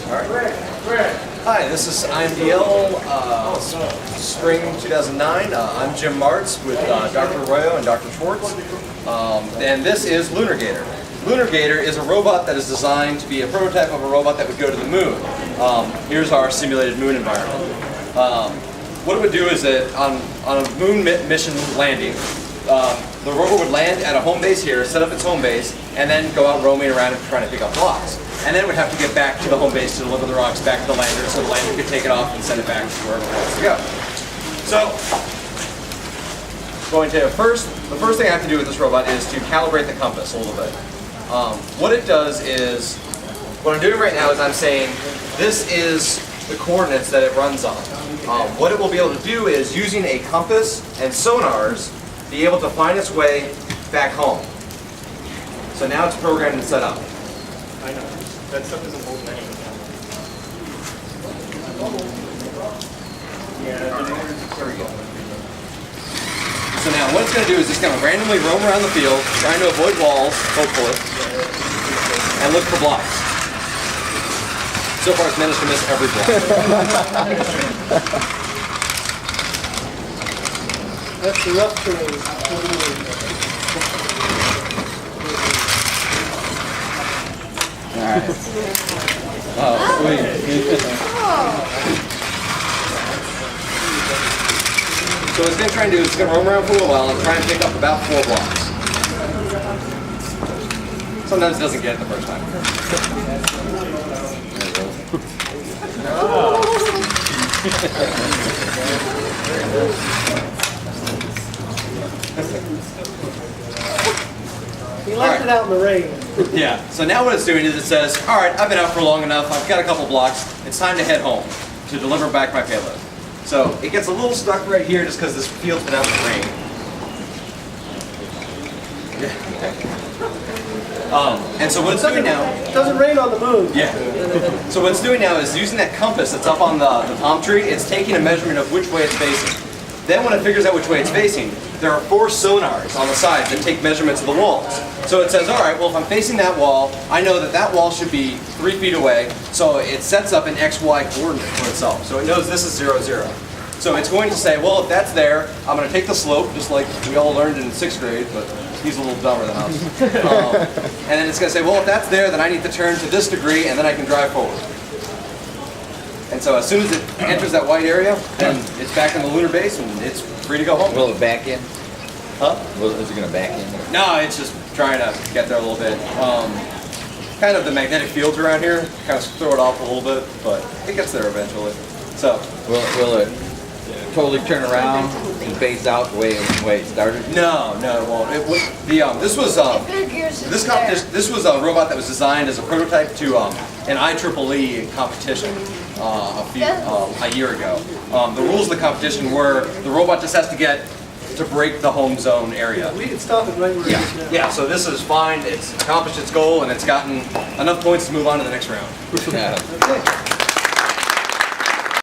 Hi, this is IMDL, spring 2009. I'm Jim Martz with Dr. Arroyo and Dr. Schwartz. And this is Lunar Gator. Lunar Gator is a robot that is designed to be a prototype of a robot that would go to the moon. Here's our simulated moon environment. What it would do is that on a moon mission landing, the rover would land at a home base here, set up its home base, and then go out roaming around and trying to pick up rocks. And then it would have to get back to the home base to deliver the rocks back to the lander so the lander could take it off and send it back to wherever it wants to go. So, the first thing I have to do with this robot is to calibrate the compass a little bit. What it does is, what I'm doing right now is I'm saying this is the coordinates that it runs on. What it will be able to do is, using a compass and sonars, be able to find its way back home. So now it's programmed and set up. I know. That stuff isn't holding anything. Yeah, there we go. So now what it's going to do is just kind of randomly roam around the field, trying to avoid walls, hopefully, and look for blocks. So far it's managed to miss every block. That's the rough terrain. Alright. Oh, sweet. So what it's going to try and do is it's going to roam around for a little while and try and pick up about 4 blocks. Sometimes it doesn't get it the first time. He left it out in the rain. Yeah, so now what it's doing is it says, alright, I've been out for long enough, I've got a couple blocks, it's time to head home to deliver back my payload. So it gets a little stuck right here just because this field's been out in the rain. And so what it's doing now... It doesn't rain on the moon. Yeah. So what it's doing now is using that compass that's up on the palm tree, it's taking a measurement of which way it's facing. Then when it figures out which way it's facing, there are 4 sonars on the side that take measurements of the walls. So it says, alright, well if I'm facing that wall, I know that that wall should be 3 feet away, so it sets up an XY coordinate for itself. So it knows this is 0, 0. So it's going to say, well if that's there, I'm going to take the slope, just like we all learned in 6th grade, but he's a little dumber than us. And then it's going to say, well if that's there, then I need to turn to this degree, and then I can drive forward. And so as soon as it enters that white area, then it's back in the lunar base and it's free to go home. Will it back in? Huh? Is it going to back in? No, it's just trying to get there a little bit. Kind of the magnetic fields around here kind of throw it off a little bit, but it gets there eventually. So Will it totally turn around and phase out the way it started? no, it won't. This was a robot that was designed as a prototype to an IEEE competition a year ago. The rules of the competition were the robot just has to get to break the home zone area. We can stop it right where it is now. Yeah, so this is fine. It's accomplished its goal and it's gotten enough points to move on to the next round. Yeah. Okay.